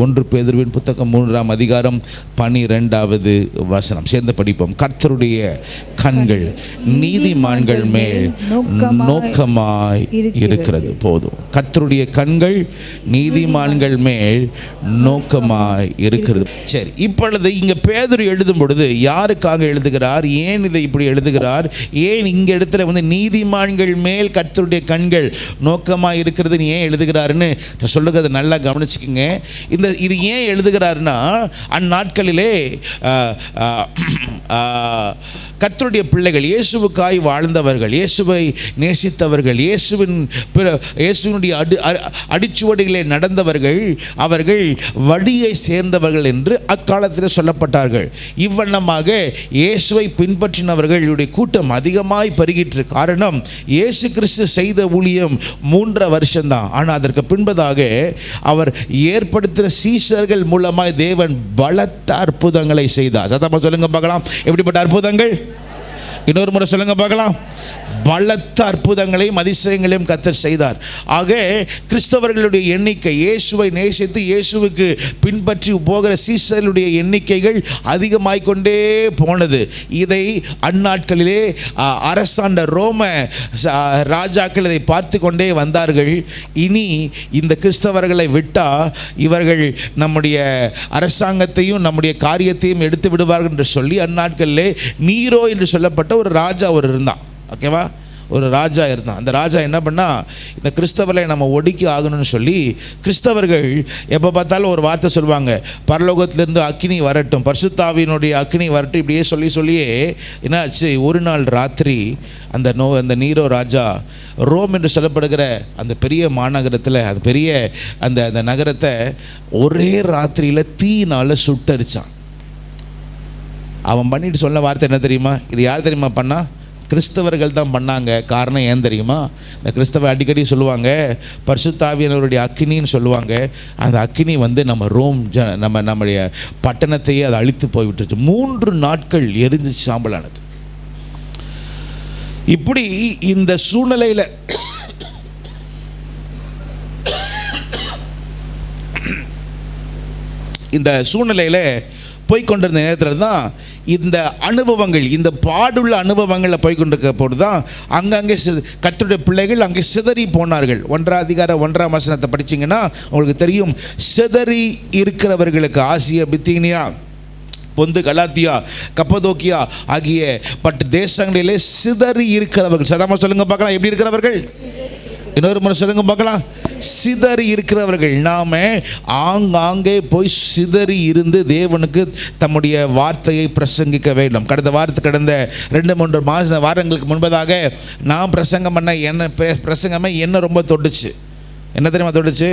1 பேதுருவின் புத்தகம் 3ஆம் அதிகாரம் 12வது வசனம் சேர்ந்து படிப்போம். கர்த்தருடைய கண்கள் நீதிமான்கள் மேல் நோக்கமாய் இருக்கிறது. போதும். கர்த்தருடைய கண்கள் நீதிமான்கள் மேல் நோக்கமாய் இருக்கிறது. சரி, இப்பொழுது இங்க பேதுரு எழுதும் பொழுது யாருக்காக எழுதுகிறார்? ஏன் இதை இப்படி எழுதுகிறார்? ஏன் இங்க இடத்துல நீதிமான்கள் மேல் கர்த்தருடைய கண்கள் நோக்கமாய் இருக்கிறது ஏன் எழுதுகிறாருன்னு நான் சொல்லுகிறத நல்லா கவனிச்சுக்கோங்க. இது ஏன் எழுதுகிறாருன்னா, அந்நாட்களிலே கர்த்தருடைய பிள்ளைகள், இயேசுவுக்காய் வாழ்ந்தவர்கள், இயேசுவை நேசித்தவர்கள், இயேசுவினுடைய அடிச்சுவடிகளை நடந்தவர்கள், அவர்கள் வழியை சேர்ந்தவர்கள் என்று அக்காலத்தில் சொல்லப்பட்டார்கள். இவ்வண்ணமாக இயேசுவை பின்பற்றினவர்களுடைய கூட்டம் அதிகமாய் பெருகிற்று. காரணம், இயேசு கிறிஸ்து செய்த ஊழியம் 3.5 வருஷம்தான். ஆனால் அதற்கு பின்பதாக அவர் ஏற்படுத்தின சீஷர்கள் மூலமாய் தேவன் பலத்த அற்புதங்களை செய்தார். சத்தமா சொல்லுங்க பார்க்கலாம், எப்படிப்பட்ட அற்புதங்கள்? இன்னொரு முறை சொல்லுங்க பார்க்கலாம். பலத்த அற்புதங்களையும் அதிசயங்களையும் கர்த்தர் செய்தார். ஆக கிறிஸ்தவர்களுடைய எண்ணிக்கை, இயேசுவை நேசித்து இயேசுவுக்கு பின்பற்றி போகிற சீஷர்களுடைய எண்ணிக்கைகள் அதிகமாய்க்கொண்டே போனது. இதை அந்நாட்களிலே அரசாண்ட ரோம ராஜாக்கள் இதை பார்த்து கொண்டே வந்தார்கள். இனி இந்த கிறிஸ்தவர்களை விட்டால் இவர்கள் நம்முடைய அரசாங்கத்தையும் நம்முடைய காரியத்தையும் எடுத்து விடுவார்கள் என்று சொல்லி அந்நாட்களிலே நீரோ என்று சொல்லப்பட்ட ஒரு ராஜா இருந்தான். ஓகேவா? ஒரு ராஜா இருந்தான். அந்த ராஜா என்ன பண்ணா, இந்த கிறிஸ்தவர்களை நம்ம ஒடுக்கி ஆகணும்னு சொல்லி கிறிஸ்தவர்கள் எப்போ பார்த்தாலும் ஒரு வார்த்தை சொல்லுவாங்க, பரலோகத்திலிருந்து அக்கினி வரட்டும், பரிசுத்தாவியினுடைய அக்கினி வரட்டும். இப்படியே சொல்லியே என்னாச்சு, ஒரு நாள் ராத்திரி அந்த நீரோ ராஜா ரோம் என்று சொல்லப்படுகிற அந்த பெரிய மாநகரத்தில், அந்த பெரிய அந்த நகரத்தை ஒரே ராத்திரியில் தீயினால் சுட்டரிச்சான். அவன் பண்ணிட்டு சொன்ன வார்த்தை என்ன தெரியுமா? இது யார் தெரியுமா பண்ணா? கிறிஸ்தவர்கள் தான் பண்ணாங்க. காரணம் ஏன் தெரியுமா? இந்த கிறிஸ்தவர் அடிக்கடி சொல்லுவாங்க பரிசுத்தாவியானவருடைய அக்கினின்னு சொல்லுவாங்க. அந்த அக்கினி நம்ம ரோம் நம்முடைய பட்டணத்தையே அதை அழித்து போய்விட்டுருச்சு. 3 நாட்கள் எரிஞ்சு சாம்பலானது. இப்படி இந்த சூழ்நிலையில் போய்கொண்டிருந்த நேரத்தில் தான் இந்த அனுபவங்கள், இந்த பாடுள்ள அனுபவங்களில் போய்கொண்டிருக்க போது தான் அங்கங்கே கர்த்தருடைய பிள்ளைகள் அங்கே சிதறி போனார்கள். 1ஆம் அதிகாரம் 1ஆம் வசனத்தை படிச்சிங்கன்னா உங்களுக்கு தெரியும். சிதறி இருக்கிறவர்களுக்கு ஆசியா, பித்தீனியா, பொந்து, கலாத்தியா, கப்பதோக்கியா ஆகிய தேசங்களிலே சிதறி இருக்கிறவர்கள். சதாமா சொல்லுங்க பார்க்கலாம், எப்படி இருக்கிறவர்கள்? இன்னொரு முறை சொல்லுங்க பார்க்கலாம். சிதறி இருக்கிறவர்கள். நாம ஆங்காங்கே போய் சிதறி இருந்து தேவனுக்கு தம்முடைய வார்த்தையை பிரசங்கிக்க வேண்டும். கடந்த 2-3 வாரங்களுக்கு முன்பதாக நான் பிரசங்கமே என்ன ரொம்ப தொட்டுச்சு. என்ன தெரியுமா தொட்டுச்சு?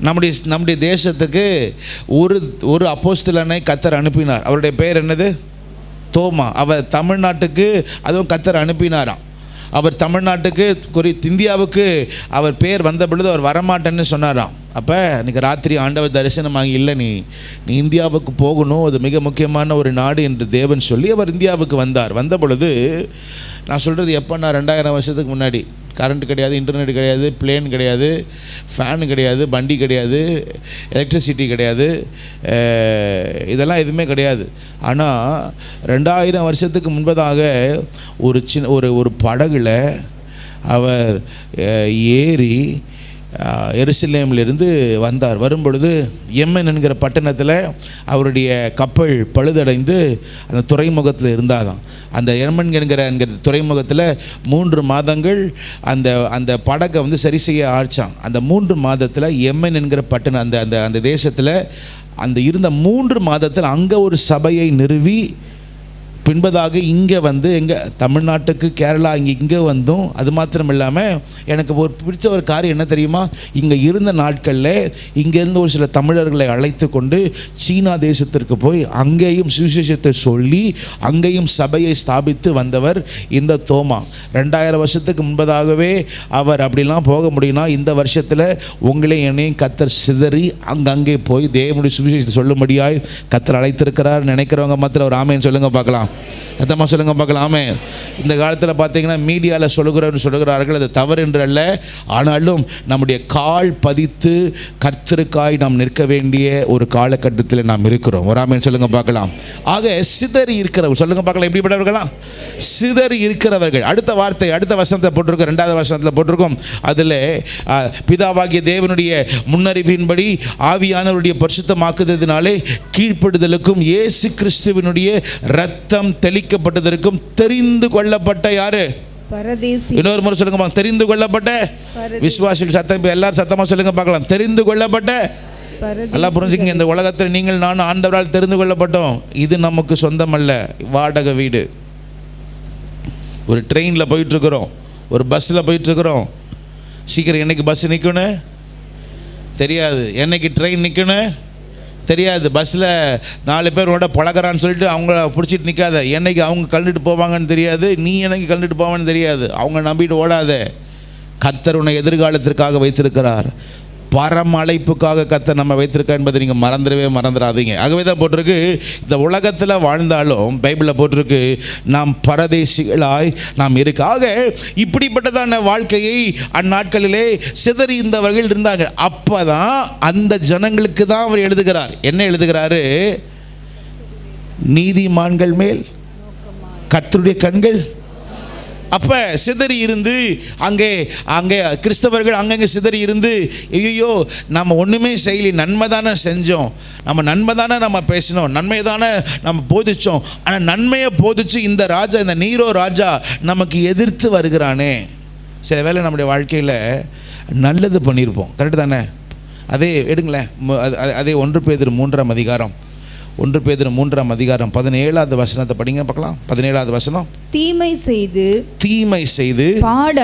நம்முடைய தேசத்துக்கு ஒரு அப்போஸ்தலனை கர்த்தர் அனுப்பினார். அவருடைய பெயர் என்னது? தோமா. அவர் தமிழ்நாட்டுக்கு அதுவும் கர்த்தர் அனுப்பினாராம். அவர் தமிழ்நாட்டுக்கு இந்தியாவுக்கு அவர் பேர் வந்த பொழுது அவர் வரமாட்டேன்னு சொன்னாராம். அப்போ இன்றைக்கி ராத்திரி ஆண்டவர் தரிசனமாகி, இல்லை நீ இந்தியாவுக்கு போகணும், அது மிக முக்கியமான ஒரு நாடு என்று தேவன் சொல்லி அவர் இந்தியாவுக்கு வந்தார். வந்த பொழுது நான் சொல்கிறது எப்போன்னா 2000 வருஷத்துக்கு முன்னாடி. கரண்ட் கிடையாது, இன்டர்நெட் கிடையாது, பிளேன் கிடையாது, ஃபேனு கிடையாது, வண்டி கிடையாது, எலக்ட்ரிசிட்டி கிடையாது, இதெல்லாம் எதுவுமே கிடையாது. ஆனால் 2000 வருஷத்துக்கு முன்பதாக ஒரு படகுல அவர் ஏறி எருசலேமிலிருந்து வந்தார். வரும்பொழுது எம்மன் என்கிற பட்டணத்தில் அவருடைய கப்பல் பழுதடைந்து அந்த துறைமுகத்தில் இருந்தாதான். அந்த எம்மன் என்கிற துறைமுகத்தில் 3 மாதங்கள் அந்த படகை சரி செய்ய ஆச்சான். அந்த 3 மாதத்தில் எம்மன் என்கிற பட்டணம் அந்த தேசத்தில் இருந்த 3 மாதத்தில் அங்கே ஒரு சபையை நிறுவி பின்பதாக இங்கே எங்கள் தமிழ்நாட்டுக்கு கேரளா இங்கே வந்தோம். அது மாத்திரம் இல்லாமல் எனக்கு பிடிச்ச ஒரு காரியம் என்ன தெரியுமா? இங்கே இருந்த நாட்களில் இங்கேருந்து ஒரு சில தமிழர்களை அழைத்து கொண்டு சீனா தேசத்திற்கு போய் அங்கேயும் சுவிசேஷத்தை சொல்லி அங்கேயும் சபையை ஸ்தாபித்து வந்தவர் இந்த தோமா. 2000 வருஷத்துக்கு முன்பதாகவே அவர் அப்படிலாம் போக முடியும்னா, இந்த வருஷத்தில் உங்களை என்னையும் கர்த்தர் சிதறி அங்கங்கே போய் தேவனுடைய சுவிசேஷத்தை சொல்லும்படியாய் கர்த்தர் அழைத்திருக்கிறார். நினைக்கிறவங்க மாத்திரம் ஒரு ஆமேன்னு சொல்லுங்க பார்க்கலாம். சத்தமாக சொல்லுங்க பார்க்கலாம். ஆமென். இந்த காலத்தில் பார்த்தீங்கன்னா மீடியாவில் சொல்லுகிறார்கள், அது தவறு என்று அல்ல. ஆனாலும் நம்முடைய கால் பதித்து கர்த்தருக்காய் நாம் நிற்க வேண்டிய ஒரு காலகட்டத்தில் நாம் இருக்கிறோம். ஒரு ஆமென் சொல்லுங்க பார்க்கலாம். ஆக சிதறி இருக்கிறவர்கள் சொல்லுங்க பார்க்கலாம், எப்படிப்பட்டவர்களாம்? சிதறி இருக்கிறவர்கள். அடுத்த வார்த்தை அடுத்த வசனத்தை போட்டிருக்கோம், 2வது வசனத்தில் போட்டிருக்கோம். அதில் பிதாவாகிய தேவனுடைய முன்னறிவின்படி ஆவியானவருடைய பரிசுத்தமாக்குதலினாலே கீழ்ப்படுதலுக்கும் இயேசு கிறிஸ்துவினுடைய இரத்தம் தெளிக்கப்பட்டதற்கும் தெரிந்து கொள்ளப்பட்ட யாரு? பரதேசி. இன்னொரு முறை சொல்லுங்க, தெரிந்து கொள்ளப்பட்ட விசுவாசிகள். சத்தம் எல்லாரும் சத்தமா சொல்லுங்க பார்க்கலாம், தெரிந்து கொள்ளப்பட்ட. நல்லா புரிஞ்சுக்கங்க, இந்த உலகத்தில் நீங்கள் நான் ஆண்டவரால் தெரிந்து கொள்ளப்பட்டோம். இது நமக்கு சொந்தமல்ல, வாடகை வீடு. ஒரு ட்ரெயினில் போயிட்டுருக்குறோம், ஒரு பஸ்ஸில் போயிட்டுருக்குறோம். சீக்கிரம் என்னைக்கு பஸ் நிற்கணும் தெரியாது, என்னைக்கு ட்ரெயின் நிற்கணும் தெரியாது. பஸ்ஸில் 4 பேரோட பழகிறான்னு சொல்லிட்டு அவங்கள பிடிச்சிட்டு நிற்காத. என்னைக்கு அவங்க கலந்துட்டு போவாங்கன்னு தெரியாது, நீ என்னைக்கு கலந்துட்டு போவான்னு தெரியாது. அவங்க நம்பிட்டு ஓடாத. கர்த்தர் உன்னை எதிர்காலத்திற்காக வைத்திருக்கிறார், பரம அழைப்புக்காக கர்த்தர் நம்ம வைத்திருக்க என்பதை நீங்கள் மறந்துடாதீங்க. ஆகவே தான் போட்டிருக்கு, இந்த உலகத்தில் வாழ்ந்தாலும் பைபிளில் போட்டிருக்கு, நாம் பரதேசிகளாய் நாம் இருக்கு. ஆக இப்படிப்பட்டதான வாழ்க்கையை அந்நாட்களிலே சிதறி இருந்தவர்கள் இருந்தாங்க. அப்போ தான் அந்த ஜனங்களுக்கு தான் அவர் எழுதுகிறார். என்ன எழுதுகிறாரு? நீதிமான்கள் மேல் கர்த்தருடைய கண்கள். அப்போ சிதறி இருந்து அங்கே கிறிஸ்தவர்கள் அங்கங்கே சிதறி இருந்து, ஐயோ நம்ம ஒன்றுமே செய்யலை, நன்மை தானே செஞ்சோம், நன்மை தானே நம்ம பேசினோம், நன்மை தானே நம்ம போதிச்சோம், ஆனால் நன்மையை போதிச்சு இந்த நீரோ ராஜா நமக்கு எதிர்த்து வருகிறானே. சில வேளை நம்முடைய வாழ்க்கையில் நல்லது பண்ணியிருப்போம், கரெக்டு தானே? அதே எடுங்களேன், அதே 1 பேதுரு 3ஆம் அதிகாரம் 1 பேதுரு 3ஆம் அதிகாரம் 17வது வசனத்தை படிங்க பார்க்கலாம். 17வது வசனம். தீமை செய்து பாடு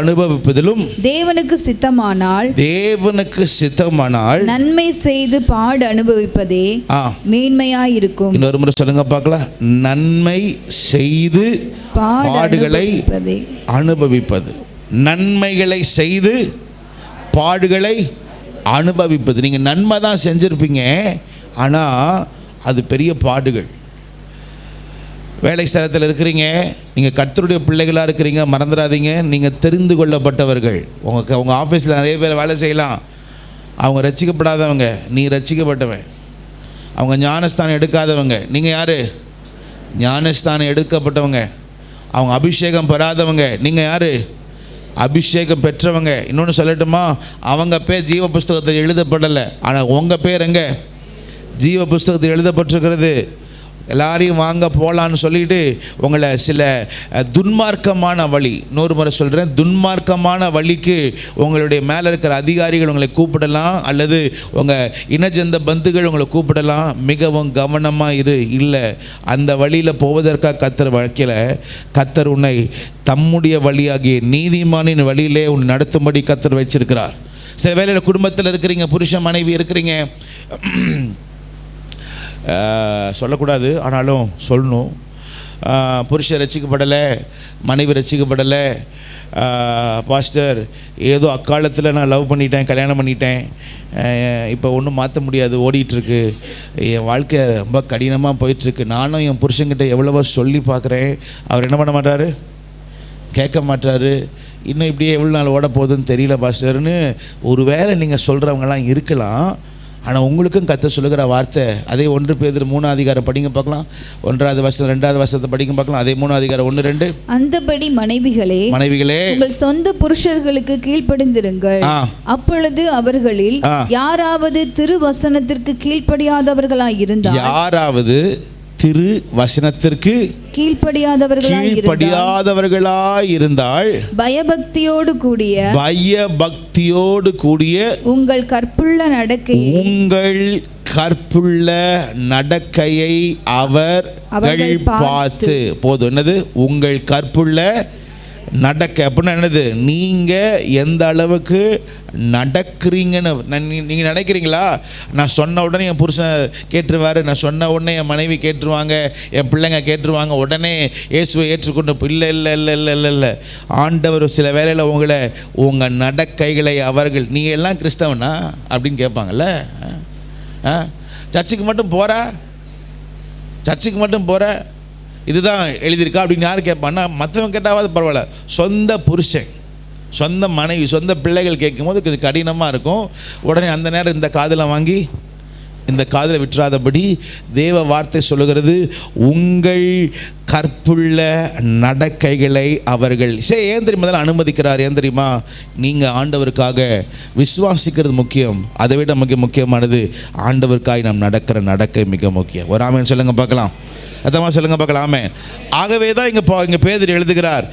அனுபவிப்பதிலும் தேவனுக்கு சித்தமானால் நன்மை செய்து பாடு அனுபவிப்பதே மேன்மையாயிருக்கும். இன்னொரு முறை சொல்லுங்க பார்க்கலாம். நன்மை செய்து பாடுகளை அனுபவிப்பது. நன்மைகளை செய்து பாடுகளை அனுபவிப்பது. நீங்கள் நன்மை தான் செஞ்சுருப்பீங்க, ஆனால் அது பெரிய பாடுகள். வேலை ஸ்தலத்தில் இருக்கிறீங்க, நீங்கள் கர்த்தருடைய பிள்ளைகளாக இருக்கிறீங்க, மறந்துடாதீங்க, நீங்கள் தெரிந்து கொள்ளப்பட்டவர்கள். உங்கள் ஆஃபீஸில் நிறைய பேர் வேலை செய்யலாம், அவங்க ரட்சிக்கப்படாதவங்க, நீ ரட்சிக்கப்பட்டவன். அவங்க ஞானஸ்தானம் எடுக்காதவங்க, நீங்கள் யார்? ஞானஸ்தானம் எடுக்கப்பட்டவங்க. அவங்க அபிஷேகம் பெறாதவங்க, நீங்கள் யார்? அபிஷேகம் பெற்றவங்க. இன்னொன்று சொல்லட்டுமா, அவங்க பேர் ஜீவ புஸ்தகத்தில் எழுதப்படலை, ஆனால் உங்கள் பேர் எங்கே? ஜீவ புஸ்தகத்தில் எழுதப்பட்டிருக்கிறது. எல்லாரையும் வாங்க போகலான்னு சொல்லிட்டு உங்களை சில துன்மார்க்கமான வழி, 100 முறை சொல்கிறேன், துன்மார்க்கமான வழிக்கு உங்களுடைய மேலே இருக்கிற அதிகாரிகள் உங்களை கூப்பிடலாம், அல்லது உங்கள் இனஜந்த பந்துகள் உங்களை கூப்பிடலாம். மிகவும் கவனமாக இரு. இல்லை, அந்த வழியில் போவதற்காக கர்த்தர் வாழ்க்கையில் கர்த்தர் உன்னை தம்முடைய வழியாகிய நீதிமானின் வழியிலே உன்னை நடத்தும்படி கர்த்தர் வச்சிருக்கிறார். சில வேளையில் குடும்பத்தில் இருக்கிறீங்க, புருஷன் மனைவி இருக்கிறீங்க, சொல்லக்கூடாது ஆனாலும் சொல்லணும். புருஷன் ரட்சிக்கப்படலை, மனைவி ரட்சிக்கப்படலை. பாஸ்டர், ஏதோ அக்காலத்தில் நான் லவ் பண்ணிட்டேன், கல்யாணம் பண்ணிட்டேன், இப்போ ஒன்றும் மாற்ற முடியாது, ஓடிட்டுருக்கு, என் வாழ்க்கை ரொம்ப கடினமாக போயிட்டுருக்கு. நானும் என் புருஷன்கிட்ட எவ்வளவோ சொல்லி பார்க்குறேன், அவர் என்ன பண்ண மாட்டார், கேட்க மாட்டார். இன்னும் இப்படியே எவ்வளோ நாள் ஓட போகுதுன்னு தெரியல பாஸ்டர்னு ஒரு வேளை நீங்கள் சொல்கிறவங்களாம் இருக்கலாம். ஆனால் உங்களுக்கும் கர்த்தர் சொல்லுகிற வார்த்தை அதே 1 பேதுரு 3ஆம் அதிகாரம் படிங்க பார்க்கலாம். 1வது வசனம் 2வது வசனத்தை படிங்க பார்க்கலாம். அதே 3ஆம் அதிகாரம் 1, 2. அந்தபடி மனைவிகளே உங்கள் சொந்த புருஷர்களுக்கு கீழ்ப்படிந்திருங்கள், அப்பொழுது அவர்களில் யாராவது திருவசனத்திற்கு கீழ்ப்படியாதவர்களாய் இருந்தால், யாராவது திரு வசனத்திற்கு கீழ்ப்படியாதவர்களாய் இருந்தால் பயபக்தியோடு கூடிய உங்கள் கற்புள்ள நடக்கையை அவர்கள் பார்த்து. போதும். என்னது உங்கள் கற்புள்ள நடக்க அப்படின்னா என்னது? நீங்கள் எந்த அளவுக்கு நடக்கிறீங்கன்னு நீங்கள் நினைக்கிறீங்களா? நான் சொன்ன உடனே என் புருஷன் கேட்டுருவார், நான் சொன்ன உடனே என் மனைவி கேட்டுருவாங்க, என் பிள்ளைங்க கேட்டுருவாங்க, உடனே இயேசுவை ஏற்றுக்கொண்டு. இல்லை இல்லை இல்லை இல்லை இல்லை இல்லை ஆண்டவர் சில வேளையில் உங்கள் நடக்கைகளை அவர்கள், நீ எல்லாம் கிறிஸ்தவனா அப்படின்னு கேட்பாங்கல்ல. சர்ச்சுக்கு மட்டும் போகிறா, சர்ச்சுக்கு மட்டும் போகிற, இதுதான் எழுதியிருக்கா அப்படின்னு யார் கேட்பான்னா, மற்றவங்க கேட்டாவது பரவாயில்ல, சொந்த புருஷன், சொந்த மனைவி, சொந்த பிள்ளைகள் கேட்கும்போது இது கடினமாக இருக்கும். உடனே அந்த நேரம் இந்த காதில் வாங்கி இந்த காதில் விட்டுறாதபடி தேவ வார்த்தை சொல்லுகிறது, உங்கள் கற்புள்ள நடக்கைகளை அவர்கள் ஏன் தெரியுமா அனுமதிக்கிறார்? ஏன் தெரியுமா? நீங்கள் ஆண்டவருக்காக விசுவாசிக்கிறது முக்கியம், அதை விட மிக முக்கியமானது ஆண்டவருக்காக நாம் நடக்கிற நடக்கை மிக முக்கியம். ஒரு ஆமென் சொல்லுங்க பார்க்கலாம், அதான் சொல்லுங்க பார்க்கலாம், ஆமென். ஆகவே தான் இங்கே பேதுரு எழுதுகிறார்,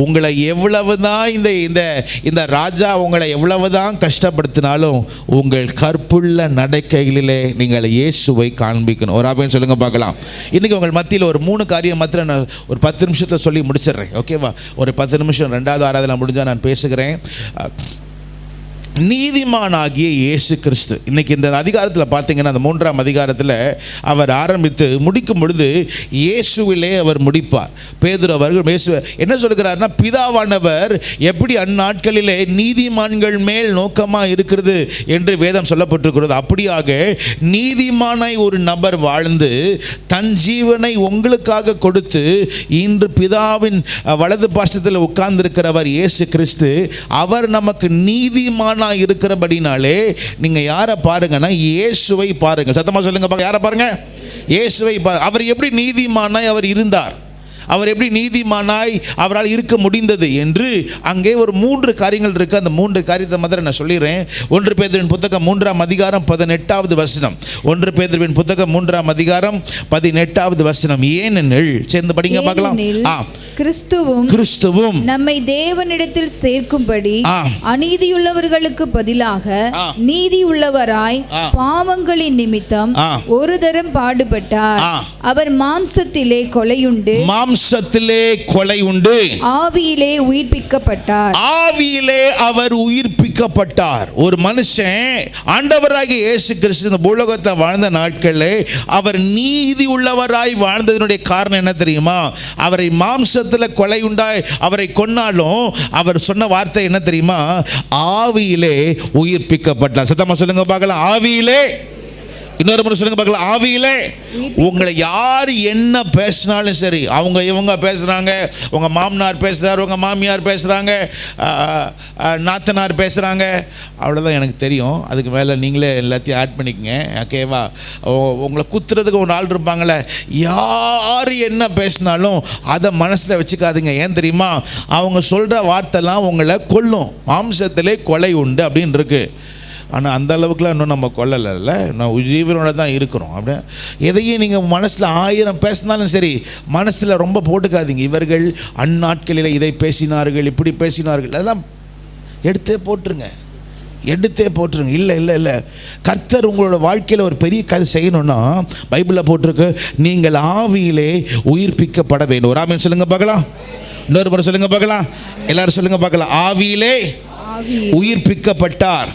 உங்களை எவ்வளவு தான் இந்த ராஜா உங்களை எவ்வளவு தான் கஷ்டப்படுத்தினாலும் உங்கள் கற்புள்ள நடக்கைகளிலே நீங்கள் இயேசுவை காண்பிக்கணும். ஒரு ஆமென் சொல்லுங்க பார்க்கலாம். இன்றைக்கி உங்கள் மத்தியில் ஒரு 3 காரியம் மாத்திரம் நான் ஒரு 10 நிமிஷத்தில் சொல்லி முடிச்சிடுறேன். ஓகேவா? ஒரு 10 நிமிஷம் 2வது ஆராதனை முடிஞ்சால் நான் பேசுகிறேன். நீதிமானாகிய இயேசு கிறிஸ்து. இன்றைக்கி இந்த அதிகாரத்தில் பார்த்தீங்கன்னா, அந்த 3ஆம் அதிகாரத்தில் அவர் ஆரம்பித்து முடிக்கும் பொழுது இயேசுவிலே அவர் முடிப்பார். பேதுரு அவர்கள் என்ன சொல்கிறார்னா, பிதாவானவர் எப்படி அந்நாட்களிலே நீதிமான்கள் மேல் நோக்கமாக இருக்கிறது என்று வேதம் சொல்லப்பட்டிருக்கிறது, அப்படியாக நீதிமானாய் ஒரு நபர் வாழ்ந்து தன் ஜீவனை உங்களுக்காக கொடுத்து இன்று பிதாவின் வலது பாசத்தில் உட்கார்ந்திருக்கிறவர் இயேசு கிறிஸ்து. அவர் நமக்கு நீதிமான இருக்கிறபடினாலே நீங்க யாரை பாருங்கன்னா, இயேசுவை பாருங்க. சத்தமா சொல்லுங்க, யாரை பாருங்க? இயேசுவை பாருங்க. அவர் எப்படி நீதிமானாய் அவர் இருந்தார், அவர் எப்படி நீதிமானாய் அவரால் இருக்க முடிந்தது என்று அங்கே ஒரு 3 காரியங்கள் இருக்குது. அந்த 3 காரியத்தை மாதிரி நான் சொல்லிடுறேன். 1 பேதுருவின் புத்தகம் 3ஆம் அதிகாரம் 18வது வசனம். 1 பேதுருவின் புத்தகம் 3ஆம் அதிகாரம் 18வது வசனம். ஏனெனில், சேர்ந்து படிங்க பார்க்கலாம். கிறிஸ்துவும் நம்மை தேவனிடத்தில் சேர்க்கும்படி அநீதியுள்ளவர்களுக்கு பதிலாக நீதி உள்ளவராய் பாவங்களின் நிமித்தம் ஒரு தரம் பாடுபட்டார். அவர் மாம்சத்திலே கொலை உண்டு ஆவியிலே உயிர்ப்பிக்கப்பட்டார். ஆவியிலே அவர் உயிர்ப்பிக்கப்பட்டார். ஒரு மனுஷன் ஆண்டவராகிய இயேசு கிறிஸ்து இந்த பூலோகத்தை வாழ்ந்த நாட்களில் அவர் நீதி உள்ளவராய் வாழ்ந்ததனுடைய காரணம் என்ன தெரியுமா? அவரை மாம்சத்தில் கொலை உண்டாய் அவரை கொன்னாலும் அவர் சொன்ன வார்த்தை என்ன தெரியுமா? ஆவியிலே உயிர்ப்பிக்கப்பட்டார். சத்தமா சொல்லுங்க பார்க்கலாம், ஆவியிலே. இன்னொரு முறை சொல்லுங்க பார்க்கலாம், ஆவியிலே. உங்களை யார் என்ன பேசினாலும் சரி, அவங்க இவங்க பேசுகிறாங்க, உங்கள் மாமனார் பேசுகிறார், உங்கள் மாமியார் பேசுகிறாங்க, நாத்தனார் பேசுகிறாங்க, அவ்வளோதான் எனக்கு தெரியும். அதுக்கு மேலே நீங்களே எல்லாத்தையும் ஆட் பண்ணிக்கங்க. ஓகேவா? உங்களை குத்துறதுக்கு ஒரு ஆள் இருப்பாங்களே, யார் என்ன பேசினாலும் அதை மனசில் வச்சுக்காதுங்க. ஏன் தெரியுமா? அவங்க சொல்கிற வார்த்தைலாம் உங்களை கொல்லும். மாம்சத்திலே கொலை உண்டு அப்படின்னு இருக்குது. ஆனால் அந்த அளவுக்குலாம் இன்னும் நம்ம கொல்லலைல்ல, நான் ஜீவனோட தான் இருக்கிறோம். அப்படியே எதையும் நீங்கள் மனசில் 1000 பேசினாலும் சரி, மனசில் ரொம்ப போட்டுக்காதீங்க. இவர்கள் அந்நாட்களில் இதை பேசினார்கள், இப்படி பேசினார்கள், அதெல்லாம் எடுத்தே போட்டுருங்க. இல்லை கர்த்தர் உங்களோட வாழ்க்கையில் ஒரு பெரிய காரியம் செய்யணும்னா பைபிளில் போட்டிருக்கு, நீங்கள் ஆவியிலே உயிர்ப்பிக்கப்பட வேண்டும். ஒரு ஆமென் சொல்லுங்க பார்க்கலாம். இன்னொரு முறை சொல்லுங்க பார்க்கலாம், எல்லாரும் சொல்லுங்க பார்க்கலாம். ஆவியிலே உயிர்ப்பிக்கப்பட்டார்.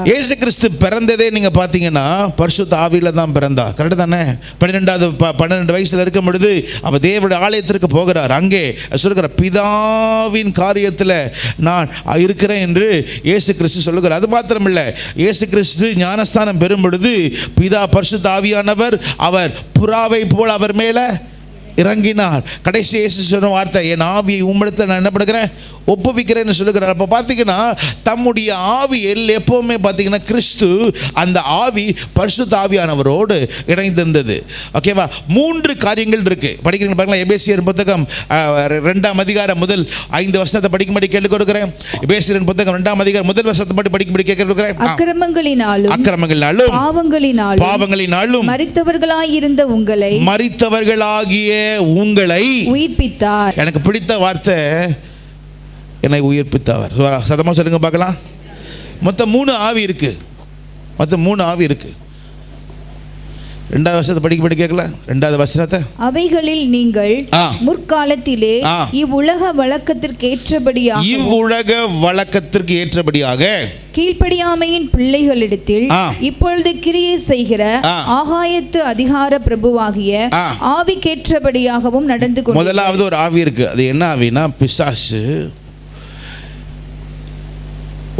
இயேசு கிறிஸ்து பிறந்ததே நீங்க பாத்தீங்கன்னா பரிசுத்த ஆவியில தான் பிறந்தார். கரெக்ட் தானே? 12 வயசுல இருக்கும் பொழுது அவர் தேவனுடைய ஆலயத்திற்கு போகிறார். அங்கே சொல்லுகிற பிதாவின் காரியத்தில் நான் இருக்கிறேன் என்று இயேசு கிறிஸ்து சொல்லுகிறார். அது மாத்திரமில்லை, இயேசு கிறிஸ்து ஞானஸ்தானம் பெறும் பொழுது பிதா பரிசுத்த ஆவியானவர் அவர் புறாவை போல் அவர் மேல இறங்கினார். கடைசி இயேசு சொன்ன வார்த்தை, என் ஆவியை உம்மிடத்தில் நான் என்ன பண்ணுகிறேன், ஒப்புவிக்கிறேன்னு சொல்லுகிறார். அப்போ பார்த்தீங்கன்னா தம்முடைய ஆவியில் எப்போவுமே பார்த்தீங்கன்னா கிறிஸ்து அந்த ஆவி பரிசுத்த ஆவியானவரோடு இணைந்திருந்தது. ஓகேவா? 3 காரியங்கள் இருக்கு. படிக்கிறீங்க பார்க்கலாம். எபேசியர் புத்தகம் 2ஆம் அதிகாரம் முதல் 5 வசனத்தை படிக்கும்படி கேட்டுக் கொடுக்கிறேன். எபேசியர் புத்தகம் 2ஆம் அதிகாரம் முதல் வசனத்தை படிக்கும்படி கேட்டுக் கொடுக்கிறேன். அக்கிரமங்களினாலும் பாவங்களினாலும் மரித்தவர்களாகிய உங்களை உயிர்ப்பித்தார். எனக்கு பிடித்த வார்த்தை, என்னை உயிர்ப்பித்தவர். சத்தமா சொல்லுங்க பார்க்கலாம். மொத்தம் 3 ஆவி இருக்கு. 2வது வசனத்தை படிக்க கேட்கல. 2வது வசனத்தை, அவைகளில் நீங்கள் முற்காலத்திலே இவ்வுலக வழக்கத்திற்கு ஏற்றபடியாக கீழ்ப்படியாமையின் பிள்ளைகளிடத்தில் இப்பொழுது கிரியை செய்கிற ஆகாயத்து அதிகார பிரபுவாகிய ஆவிக்கேற்றபடியாகவும் நடந்து கொண்டு. முதலாவது ஒரு ஆவி இருக்கு. அது என்ன ஆவினா, பிசாசு.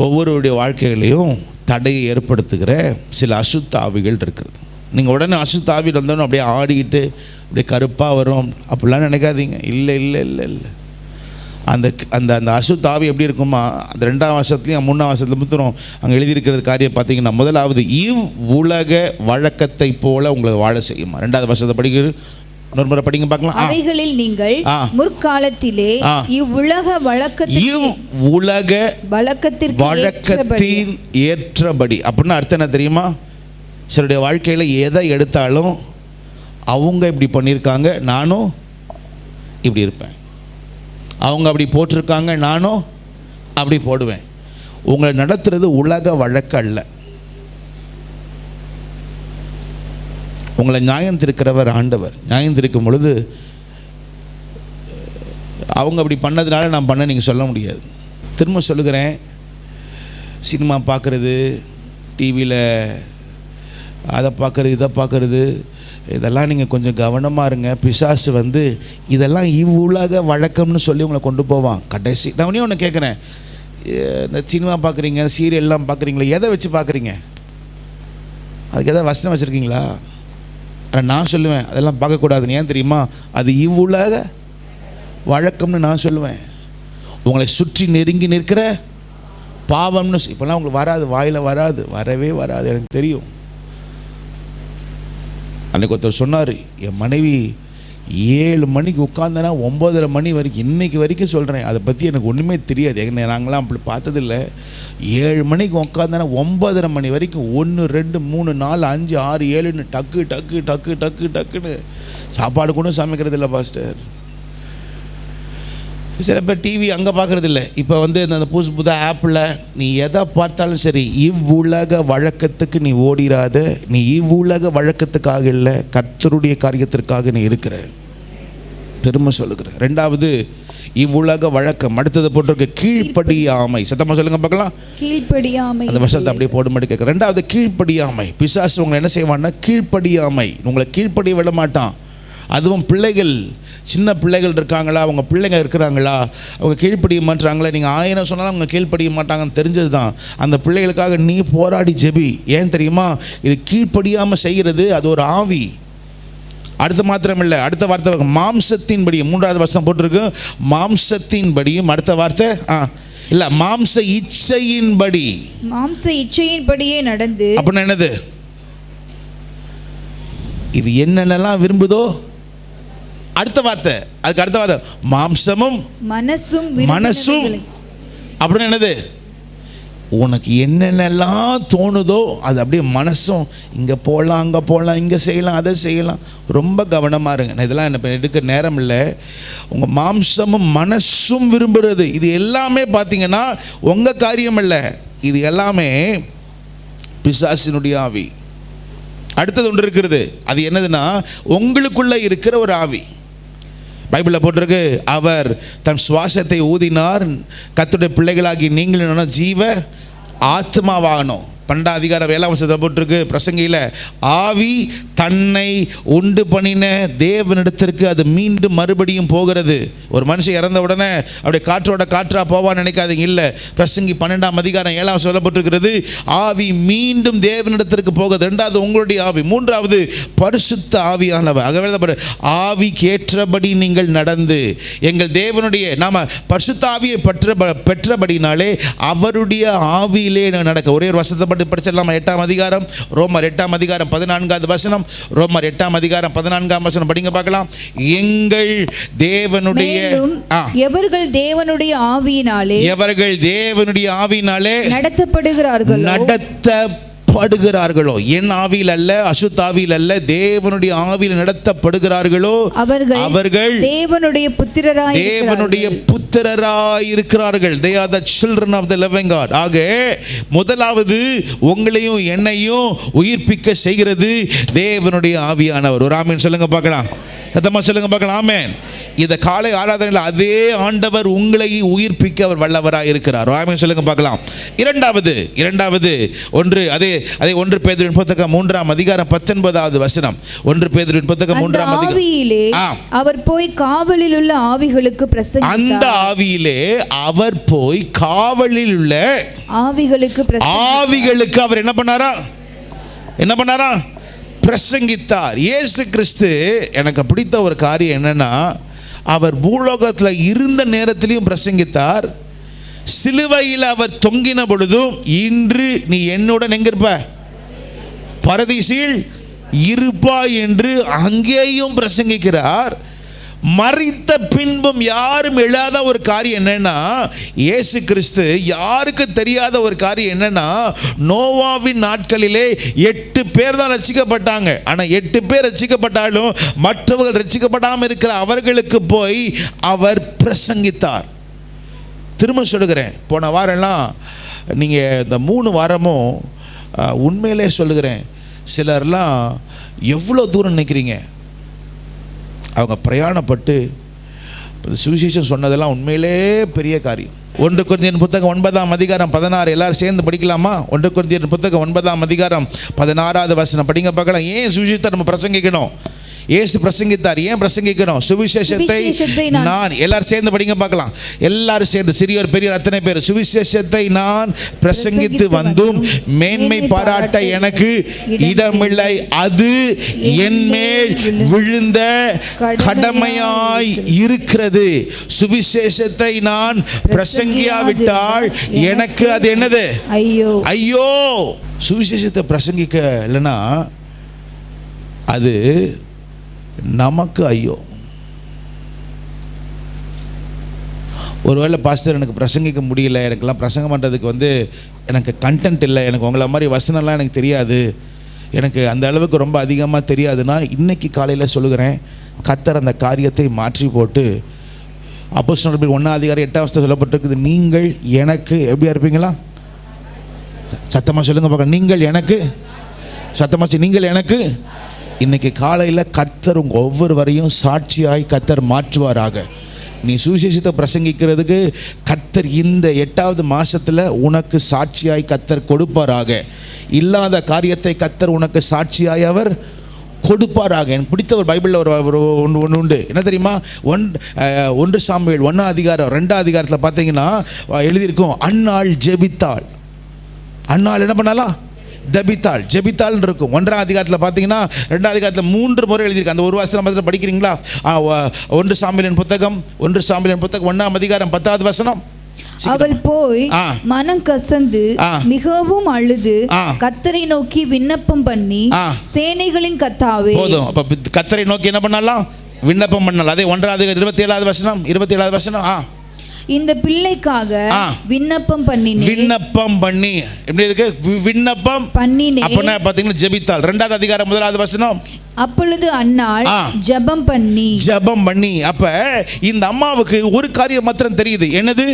ஒவ்வொருடைய வாழ்க்கையிலையும் தடையை ஏற்படுத்துகிற சில அசுத்த ஆவிகள் இருக்கிறது. நீங்கள் உடனே அசுத்த ஆவி வந்தோன்னு அப்படியே ஆடிக்கிட்டு அப்படியே கருப்பாக வரும் அப்படிலாம் நினைக்காதீங்க. இல்லை இல்லை இல்லை இல்லை. அந்த அந்த அந்த அசுத்த ஆவி எப்படி இருக்குமா, அந்த 2ஆம் வருஷத்துலையும் 3ஆம் வருஷத்துல முத்திரம் அங்கே எழுதியிருக்கிறது காரியம் பார்த்தீங்கன்னா, முதலாவது இவ் உலக வழக்கத்தை போல உங்களை வாழ செய்யுமா. 2வது வருஷத்தை படிக்கிறது இன்னொரு முறை படிங்க பார்க்கலாம். அவைகளில் நீங்கள் முற்காலத்திலே இவ்வுலக வழக்கத்தின் ஏற்றபடி. அப்படின்னு அர்த்தம் என்ன தெரியுமா? சிலருடைய வாழ்க்கையில் எதை எடுத்தாலும் அவங்க இப்படி பண்ணியிருக்காங்க, நானும் இப்படி இருப்பேன். அவங்க அப்படி போட்டிருக்காங்க, நானும் அப்படி போடுவேன். உங்களை நடத்துறது உலக வழக்கு அல்ல. உங்களை நியாயம் திருக்கிறவர் ஆண்டவர். நியாயம் திருக்கும் பொழுது அவங்க அப்படி பண்ணதுனால நான் பண்ண நீங்கள் சொல்ல முடியாது. திரும்ப சொல்லுகிறேன், சினிமா பார்க்குறது, டிவியில் அதை பார்க்குறது, இதை பார்க்குறது, இதெல்லாம் நீங்கள் கொஞ்சம் கவனமாக இருங்க. பிசாசு வந்து இதெல்லாம் இவ்வுலக வழக்கம்னு சொல்லி உங்களை கொண்டு போவான். கடைசி நான் ஒன்று கேட்குறேன், இந்த சினிமா பார்க்குறீங்க, சீரியல்லாம் பார்க்குறீங்களா, எதை வச்சு பார்க்குறீங்க? அதுக்கு எதாவது வசனம் வச்சுருக்கீங்களா? ஆனால் நான் சொல்லுவேன் அதெல்லாம் பார்க்கக்கூடாதுன்னு. ஏன் தெரியுமா? அது இவ்வுலக வழக்கம்னு நான் சொல்லுவேன். உங்களை சுற்றி நெருங்கி நிற்கிற பாவம்னு இப்போல்லாம் உங்களுக்கு வராது, வாயில் வராது, வரவே வராது, எனக்கு தெரியும். அன்றைக்கு ஒருத்தர் சொன்னார், என் மனைவி 7 மணிக்கு உட்காந்தனா 9:30 மணி வரைக்கும், இன்றைக்கி வரைக்கும் சொல்கிறேன், அதை பற்றி எனக்கு ஒன்றுமே தெரியாது. நாங்களாம் அப்படி பார்த்ததில்லை. 7 மணிக்கு உட்காந்தனா 9:30 மணி வரைக்கும் 1 2 3 4 5 6 7ன்னு டக்கு டக்கு டக்கு டக்கு டக்குன்னு சாப்பாடு கூட சமைக்கிறது இல்லை பாஸ்டர். சில பேர் டிவி அங்கே பார்க்குறது இல்லை. இப்போ வந்து இந்த புது ஆப்பில் நீ எதை பார்த்தாலும் சரி, இவ்வுலக வழக்கத்துக்கு நீ ஓடிராத. நீ இவ்வுலக வழக்கத்துக்காக இல்லை, கர்த்தருடைய காரியத்திற்காக நீ இருக்கிற. திரும்ப சொல்லுகிறேன். 2வது இவ்வுலக வழக்கம். அடுத்தது போட்டிருக்க கீழ்ப்படியாமை. சத்தமாக சொல்லுங்க பார்க்கலாம். கீழ்ப்படியாமை. அந்த வருஷத்தை அப்படியே போடும்படி கேட்குறேன். 2வது கீழ்ப்படியாமை. பிசாசு உங்களை என்ன செய்வான்னா கீழ்ப்படியாமை. உங்களை கீழ்ப்படிய விட மாட்டான். அதுவும் பிள்ளைகள், சின்ன பிள்ளைகள் இருக்காங்களா, அவங்க பிள்ளைங்க இருக்கிறாங்களா, அவங்க கீழ்ப்படிய மாட்டாங்களா, நீங்கள் 1000 சொன்னாலும் அவங்க கீழ்ப்படிய மாட்டாங்கன்னு தெரிஞ்சது தான். அந்த பிள்ளைகளுக்காக நீ போராடி ஜெபி. ஏன் தெரியுமா? இது கீழ்ப்படியாமல் செய்கிறது அது ஒரு ஆவி. அடுத்த மாத்திரம் இல்லை, அடுத்த வார்த்தை மாம்சத்தின்படி. 3வது வருஷம் போட்டிருக்கு மாம்சத்தின்படியும். அடுத்த வார்த்தை இல்லை, மாம்ச இச்சையின்படி. மாம்ச இச்சையின்படியே நடந்து. அப்படின்னா என்னது? இது என்னென்னலாம் விரும்புதோ அடுத்த வார்த்தை, அதுக்கு அடுத்த வார்த்தை மாம்சமும் மனசும். அப்படின்னு என்னது? உனக்கு என்னென்னலாம் தோணுதோ அது அப்படியே மனசும், இங்கே போகலாம், அங்கே போகலாம், இங்கே செய்யலாம், அதை செய்யலாம். ரொம்ப கவனமாக இருங்க. நான் இதெல்லாம் என்ன எடுக்க நேரம் இல்லை. உங்கள் மாம்சமும் மனசும் விரும்புகிறது இது எல்லாமே பார்த்தீங்கன்னா உங்கள் காரியம் இல்லை. இது எல்லாமே பிசாசினுடைய ஆவி. அடுத்தது ஒன்று இருக்கிறது. அது என்னதுன்னா உங்களுக்குள்ளே இருக்கிற ஒரு ஆவி. பைபிளில் போட்டிருக்கு, அவர் தன் சுவாசத்தை ஊதினார், கர்த்தருடைய பிள்ளைகளாகி நீங்கள் ஜீவ ஆத்மாவாகணும். 12ஆம் அதிகாரம் 7ஆம் வசனத்தில் போட்டிருக்கு பிரசங்கியில், ஆவி தன்னை உண்டு பண்ணின தேவனிடத்திற்கு அது மீண்டும் மறுபடியும் போகிறது. ஒரு மனுஷன் இறந்த உடனே அப்படியே காற்றோட காற்றா போவான்னு நினைக்காதீங்க. இல்லை, பிரசங்கி 12ஆம் அதிகாரம் 7ஆம் சொல்லப்பட்டிருக்கிறது, ஆவி மீண்டும் தேவனிடத்திற்கு போகிறது. 2வது உங்களுடைய ஆவி. 3வது பரிசுத்த ஆவியானவர். ஆகவே ஆவிக்கு ஏற்றபடி நீங்கள் நடந்து, எங்கள் தேவனுடைய நாம பரிசுத்த ஆவியை பெற்றபடினாலே அவருடைய ஆவியிலே நடக்க. ஒரே ஒரு வசனத்தை படிச்சிடலாம். 8ஆம் அதிகாரம் ரோமர் 8ஆம் அதிகாரம் 14வது வசனம். ரோமர் 8ஆம் அதிகாரம் 14ஆம் வசனம் படிங்க பார்க்கலாம். எங்கள் தேவனுடைய எவர்கள் தேவனுடைய ஆவியினாலே நடத்தப்படுகிறார்களோ, என் ஆவியில் அல்ல, அசுத்தாவியில் அல்ல, தேவனுடைய ஆவியில் நடத்தப்படுகிறார்களோ அவர்கள் தேவனுடைய புத்திரராயிருக்கிறார்கள். They are the children of the living God. ஆக முதலாவது உங்களையும் என்னையும் உயிர்ப்பிக்க செய்கிறது தேவனுடைய ஆவியானவர். ஒரு ஆமென் சொல்லுங்க பார்க்கலாம். சத்தமா சொல்லுங்க பார்க்கலாம். ஆமென். இந்த காலை ஆராதனையில் அதே ஆண்டவர் உங்களை உயிர்ப்பிக்க அவர் வல்லவராக இருக்கிறார். ஆமென் சொல்லுங்க பார்க்கலாம். இரண்டாவது ஒன்று அதே 1 பேதுருவின் புத்தகம் 3ஆம் அதிகாரம் 19வது வசனம். 1 பேதுருவின் புத்தகம் 3ஆம் அதிகாரம். அவர் போய் காவலில் உள்ள ஆவிகளுக்கு பிரசங்கித்தார். அந்த ஆவியிலே அவர் போய் காவலில் உள்ள ஆவிகளுக்கு அவர் என்ன பண்ணாரா? பிரசங்கித்தார். இயேசு கிறிஸ்து எனக்கு பிடித்த ஒரு காரியம் என்னன்னா, அவர் பூலோகத்தில் இருந்த நேரத்திலையும் பிரசங்கித்தார். சிலுவையில் அவர் தொங்கின பொழுதும், இன்று நீ என்னுடன் எங்க இருப்ப, பரதீசில் இருப்பாய் என்று அங்கேயும் பிரசங்கிக்கிறார். மரித்த பின்பும் யாரும் எழாத ஒரு காரியம் என்னன்னா, இயேசு கிறிஸ்து யாருக்கு தெரியாத ஒரு காரியம் என்னன்னா, நோவாவின் நாட்களிலே 8 பேர் தான் ரட்சிக்கப்பட்டாங்க. ஆனால் 8 பேர் ரட்சிக்கப்பட்டாலும் மற்றவர்கள் ரட்சிக்கப்படாமல் இருக்கிற அவர்களுக்கு போய் அவர் பிரசங்கித்தார். திரும்ப சொல்லுகிறேன், போன வாரம்லாம் நீங்கள் இந்த 3 வாரமும் உண்மையிலே சொல்லுகிறேன், சிலர்லாம் எவ்வளோ தூரம் நினைக்கிறீங்க, அவங்க பிரயாணப்பட்டு சுவிசேஷம் சொன்னதெல்லாம் உண்மையிலே பெரிய காரியம். 1 கொரிந்தியர் புத்தகம் 9ஆம் அதிகாரம் 16 எல்லாரும் சேர்ந்து படிக்கலாமா? 1 கொரிந்தியர் புத்தகம் 9ஆம் அதிகாரம் 16வது வசனம் படிங்க பார்க்கலாம். ஏன் சுவிசேஷத்தை நம்ம பிரசங்கிக்கணும்? இயேசு பிரசங்கித்தார், ஏன் பிரசங்கிக்கணும்? சுவிசேஷத்தை நான், எல்லாரும் சேர்ந்து படிங்க பார்க்கலாம். எல்லாரும் சேர்ந்து, சிறியோர் பெரியோர் அத்தனை பேர். சுவிசேஷத்தை நான் பிரசங்கித்து வந்தும் மேன்மை பாராட்ட எனக்கு இடமில்லை, அது என் மேல் விழுந்த கடமையாய் இருக்கிறது. சுவிசேஷத்தை நான் பிரசங்கியாவிட்டால் எனக்கு அது என்னது? ஐயோ ஐயோ. சுவிசேஷத்தை பிரசங்கிக்க இல்லைன்னா அது நமக்கு ஐயோ. ஒருவேளை பாஸ்டர் எனக்கு பிரசங்கிக்க முடியல, எனக்கெல்லாம் பிரசங்கம் பண்ணுறதுக்கு எனக்கு கண்டென்ட் இல்லை, எனக்கு உங்களை மாதிரி வசனம்லாம் எனக்கு தெரியாது, எனக்கு அந்த அளவுக்கு ரொம்ப அதிகமாக தெரியாதுன்னா, இன்றைக்கி காலையில் சொல்லுகிறேன், கர்த்தர் அந்த காரியத்தை மாற்றி போட்டு, அப்போஸ்தலர் 1ஆம் அதிகாரம் 8ஆம் வசனத்தில் சொல்லப்பட்டிருக்குது, நீங்கள் எனக்கு எப்படியா இருப்பீங்களா? சத்தமாக சொல்லுங்க பார்க்க. நீங்கள் எனக்கு, சத்தமாக நீங்கள் எனக்கு. இன்னைக்கு காலையில் கர்த்தர் உங்கள் ஒவ்வொருவரையும் சாட்சியாய் கர்த்தர் மாற்றுவாராக. நீ சுவிசேஷத்தை பிரசங்கிக்கிறதுக்கு கர்த்தர் இந்த 8வது மாதத்தில் உனக்கு சாட்சியாய் கர்த்தர் கொடுப்பாராக. இல்லாத காரியத்தை கர்த்தர் உனக்கு சாட்சியாய் அவர் கொடுப்பாராக. எனக்கு பிடித்த ஒரு பைபிளில் ஒரு ஒன்று உண்டு, என்ன தெரியுமா? 1 சாமுவேல் 1ஆம் அதிகாரம் 2ஆம் அதிகாரத்தில் பார்த்தீங்கன்னா எழுதியிருக்கும், அன்னாள் ஜெபித்தாள். அன்னாள் என்ன பண்ணாலாம்? ஜெபித்தாள் இருக்கும். 1ஆம் அதிகாரத்தில் பார்த்தீங்கன்னா 2ஆம் அதிகாரத்தில் 3 முறை எழுதியிருக்கு. அந்த ஒரு வாசனம் மட்டும் படிக்கிறீங்களா? 1 சாமுவேலின் புத்தகம் 1ஆம் அதிகாரம் 10வது வசனம். அவள் போய் மனம் கசந்து மிகவும் அழுது கர்த்தரை நோக்கி விண்ணப்பம் பண்ணி, சேனைகளின் கர்த்தாவே. போதும். அப்ப கர்த்தரை நோக்கி என்ன பண்ணலாம்? விண்ணப்பம் பண்ணலாம். அதே 1ஆம் அதிகாரம் 27வது வசனம். இந்த பிள்ளைக்காக விண்ணப்பம் பண்ணி எப்படி இருக்கு? விண்ணப்பம் பண்ணினேன். அப்பனா பாத்தீங்கன்னா ஜெபித்தாள். 2ஆவது அதிகாரம் 1வது வசனம். அப்பொழுது அன்னாள் ஜெபம் பண்ணி. அப்ப இந்த அம்மாவுக்கு ஒரு காரியம் மாத்திரம் தெரியுது. என்னது?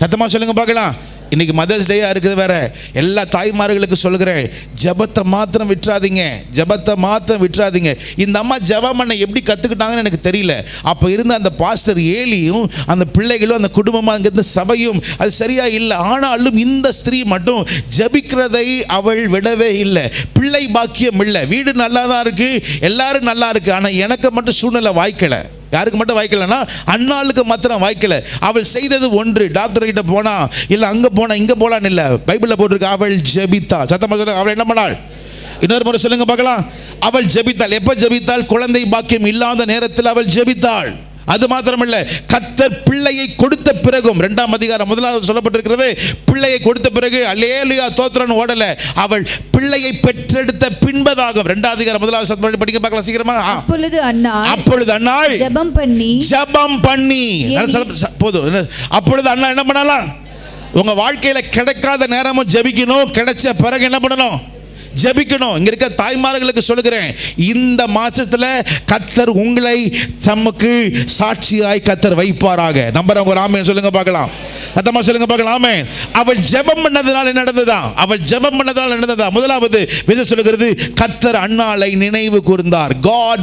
சத்தமா சொல்லுங்க பார்க்கலாம். இன்னைக்கு மதர்ஸ் டேயா இருக்குது வேற. எல்லா தாய்மார்களுக்கு சொல்கிறேன், ஜெபத்தை மாத்திரம் விட்டுறாதீங்க. இந்த அம்மா ஜெபம் பண்ண எப்படி கத்துக்கிட்டாங்கன்னு எனக்கு தெரியல. அப்ப இருந்த அந்த பாஸ்டர் ஏலியும் அந்த பிள்ளைகளும் அந்த குடும்பமா அங்கிருந்த சபையும் அது சரியா இல்லை. ஆனாலும் இந்த ஸ்திரீ மட்டும் ஜெபிக்கிறதை அவள் விடவே இல்லை. பிள்ளை பாக்கியம் இல்லை, வீடு நல்லா தான் இருக்கு, எல்லாரும் நல்லா இருக்கு, ஆனா எனக்கு மட்டும் சூழ்நிலை வாய்க்கல. யாருக்கு மட்டும் வாய்க்கலன்னா அன்னாளுக்கு மாத்திரம் வாய்க்கல. அவள் செய்தது ஒன்று, டாக்டர் கிட்ட போனா இல்ல அங்க போனா இங்க போலான்னு இல்ல, பைபிள்ல போட்டிருக்கு அவள் ஜெபித்தாள். சத்தமா சொல்லுங்க, அவள் என்ன பண்ணாள்? இன்னொரு முறை சொல்லுங்க பார்க்கலாம். அவள் ஜெபித்தாள். எப்ப ஜெபித்தாள்? குழந்தை பாக்கியம் இல்லாத நேரத்தில் அவள் ஜெபித்தாள். அது மாத்திரமல்ல, கர்த்தர் பிள்ளையை கொடுத்த பிறகும் 2ஆம் அதிகாரம் 1வது சொல்லப்பட்டிருக்கிறது, பிள்ளையை கொடுத்த பிறகு அல்லேலூயா தோத்திரன் ஓடல, அவள் பிள்ளையை பெற்றெடுத்த பின்பதாக 2ஆம் அதிகாரம் 1வது வசனம் படிக்க பார்க்கலாம் சீக்கிரமா. அப்பொழுது அன்னாள் ஜெபம் பண்ணி. போதும். அப்பொழுது அண்ணா என்ன பண்ணலாம்? உங்க வாழ்க்கையில கிடைக்காத நேரமும் ஜெபிக்கணும், கிடைச்ச பிறகு என்ன பண்ணணும்? ஜெபிக்கணும். இங்க இருக்க தாய்மார்களுக்கு சொல்லுகிறேன், இந்த மாசத்துல கர்த்தர் உங்களை தமக்கு சாட்சியாய் கர்த்தர் வைப்பாராக. நம்புறவங்க ஒரு ஆமென் சொல்லுங்க பார்க்கலாம். சத்தமா சொல்லுங்க பார்க்கலாம். ஆமென். அவள் ஜெபம் பண்ணதுனால நடந்ததா? முதலாவது வேதம் சொல்லுகிறது, கர்த்தர் அன்னாளை நினைவு கூர்ந்தார். God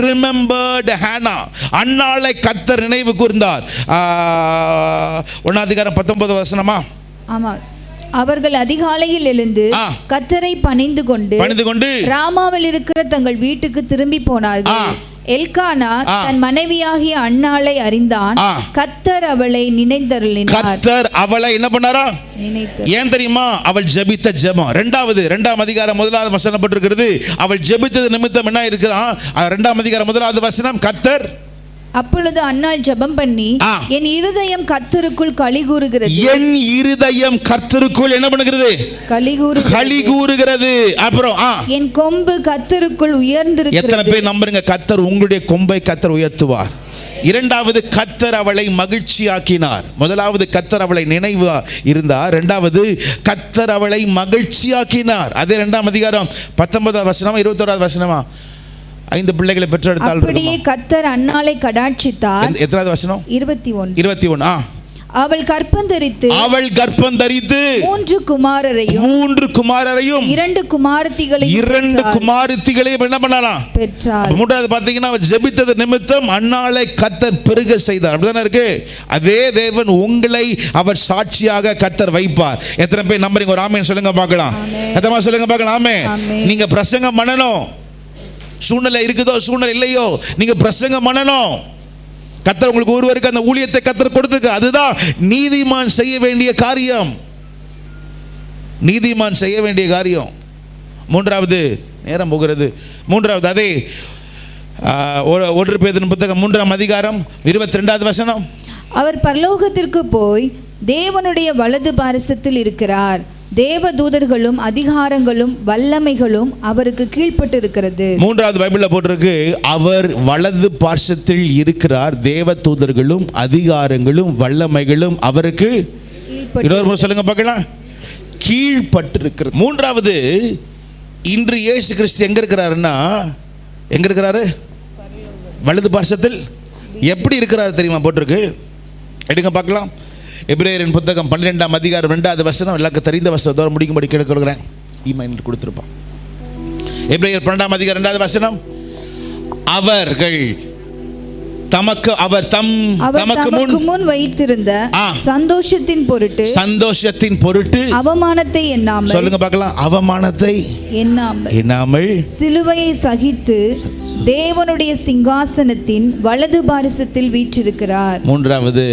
remembered Hannah. அன்னாளை கர்த்தர் நினைவு கூர்ந்தார். 1ஆம் அதிகாரம் 19வது வசனமா? ஆமா. அவர்கள் அதிகாலையில் எழுந்து கர்த்தரை பணிந்து கொண்டு ராமாவில் இருக்கிற தங்கள் வீட்டுக்கு திரும்பி போனார்கள். எல்கானா தன் மனைவியாகிய அன்னாளை அறிந்தான். கர்த்தர் அவளை நினைத்தருளினார். கர்த்தர் அவளை என்ன பண்ணாரா? ஏன் தெரியுமா? அவள் ஜெபித்த ஜெபம். இரண்டாம் அதிகாரம் 1வது வசனம் போட்டிருக்கிறது. அவள் ஜெபித்தது நிமித்தம் என்ன இருக்கிறான்? 2ஆம் அதிகாரம் 1வது வசனம், கர்த்தர் அப்பொழுது அன்னாள் ஜெபம் பண்ணி, என் இருதயம் கர்த்தருக்குள் களிகூறுகிறது. என் இருதயம் கர்த்தருக்குள் என்ன பண்ணுகிறது? களிகூறுகிறது. அப்புறம் என் கொம்பு கர்த்தருக்குள் உயர்ந்திருக்கிறது. எத்தனை பேர் நம்புறீங்க கர்த்தர் உங்களுடைய கொம்பை கர்த்தர் உயர்த்துவார்? இரண்டாவது, கர்த்தர் அவளை மகிழ்ச்சியாக்கினார். முதலாவது கர்த்தர் அவளை நினைவு இருந்தார். இரண்டாவது கர்த்தர் அவளை மகிழ்ச்சியாக்கினார். அதே 2ஆம் அதிகாரம் 19வது வசனமா 21வது வசனமா? 5 பிள்ளைகளை பெற்றெடுத்தாள். அப்படியே கர்த்தர் அன்னாளை கடாட்சித்தார். எத்தனாவது வசனம்? 21. அவள் கர்ப்பம் தரித்து 3 குமாரரையும் 2 குமாரத்திகளையும் என்ன பண்ணலாம்? பெற்றார். மூன்றாவது பாத்தீங்கன்னா, அவள் ஜெபித்தது நிமித்தம் அன்னாளை கர்த்தர் பெருக செய்தார். அப்படிதானே இருக்கு? அதே தேவன் உங்களை அவர் சாட்சியாக கர்த்தர் வைப்பார். எத்தனை பேர் நம்புறீங்க? ஒரு ஆமென் சொல்லுங்க பார்க்கலாம். எத்தனை சொல்லுங்க பார்க்கலாம். ஆமென். நீங்க பிரசங்கம் பண்ணணும். சூழ்நிலை இருக்குதோ சூழ்நிலை இல்லையோ, நீங்க பிரசங்கம் பண்ணணும். கர்த்தர் உங்களுக்கு ஒருவருக்கு அந்த ஊழியத்தை கர்த்தர் கொடுத்துருக்கு. அதுதான் நீதிமான் செய்ய வேண்டிய காரியம். நீதிமான் செய்ய வேண்டிய காரியம். மூன்றாவது, நேரம் போகிறது. மூன்றாவது, அதே 1 பேதுரு புத்தகம் 3ஆம் அதிகாரம் 22வது வசனம். அவர் பரலோகத்திற்கு போய் தேவனுடைய வலது பாரிசத்தில் இருக்கிறார். தேவதூதர்களும் அதிகாரங்களும் வல்லமைகளும் அவருக்கு கீழ்ப்பட்டு இருக்கிறது. மூன்றாவது பைபிள்ல போட்டிருக்கு, அவர் வலது பார்சத்தில் இருக்கிறார். தேவதூதர்களும் அதிகாரங்களும் வல்லமைகளும் அவருக்கு இன்னொரு சொல்லுங்க பார்க்கலாம், கீழ்ப்பட்டு இருக்கிறது. மூன்றாவது, இன்று இயேசு கிறிஸ்து எங்க இருக்கிறாருன்னா, எங்க இருக்கிறாரு? வலது பார்சத்தில். எப்படி இருக்கிறாரு தெரியுமா? போட்டிருக்கு, எடுங்க பார்க்கலாம். எபிரேயரின் புத்தகம் 12ஆம் அதிகாரம் 2வது வசனம். எல்லாருக்கும் தெரிந்த வசனத்தோடு முடிக்கும்படி கேட்டுக்கொள்கிறேன். இமெயில் கொடுத்திருப்பான். எபிரேயர் 12ஆம் அதிகாரம் 2வது வசனம். அவர்கள் தமக்கு முன் வைத்திருந்த சந்தோஷத்தின் பொருட்டு அவமானத்தை எண்ணாமல், சொல்லுங்க பார்க்கலாம், அவமானத்தை எண்ணாமல் சிலுவையை சகித்து தேவனுடைய சிங்காசனத்தின் வலது பாரிசத்தில் வீற்றிருக்கிறார். மூன்றாவது,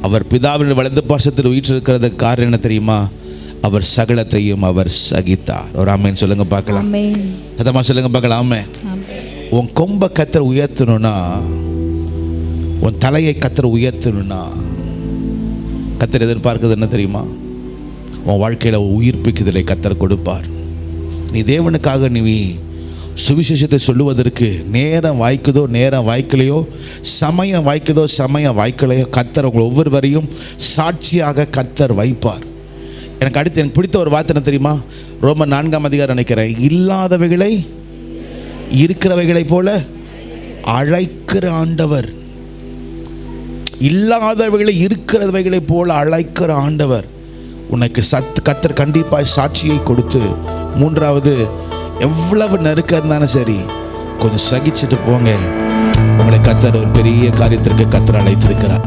அவர் பிதாவின் வலது பாரிசத்தில் வீற்றிருக்கிறது காரணம் என்ன தெரியுமா? அவர் சகலத்தையும் அவர் சகித்தார். ஒரு ஆமென் சொல்லுங்க பார்க்கலாம். அதமா சொல்லுங்க பார்க்கலாம். ஆமென். உன் கொம்பை கர்த்தர் உயர்த்தணும்னா, உன் தலையை கர்த்தர் உயர்த்தணும்னா, கர்த்தர் எதிர்பார்க்கிறது என்ன தெரியுமா? உன் வாழ்க்கையில உயிர்ப்பிக்குதலை கர்த்தர் கொடுப்பார். நீ தேவனுக்காக நீ சுவிசேஷத்தை சொல்லுவதற்கு நேரம் வாய்க்குதோ நேரம் வாய்க்கலையோ, சமயம் வாய்க்குதோ சமயம் வாய்க்கலையோ, கர்த்தர் உங்கள் ஒவ்வொருவரையும் சாட்சியாக கர்த்தர் வைப்பார். எனக்கு பிடித்த ஒரு வார்த்தை தெரியுமா? ரோமர் 4ஆம் அதிகாரம் நினைக்கிறேன். இல்லாதவைகளை இருக்கிறவைகளை போல அழைக்கிற ஆண்டவர். இல்லாதவைகளை இருக்கிறவைகளை போல அழைக்கிற ஆண்டவர் உனக்கு கர்த்தர் கண்டிப்பாய் சாட்சியை கொடுத்து, மூன்றாவது, எவ்வளவு நெருக்கம் இருந்தாலும் சரி கொஞ்சம் சகிச்சுட்டு போங்க. உங்களை கர்த்தர் ஒரு பெரிய காரியத்திற்கு கர்த்தர் அழைத்திருக்கிறார்.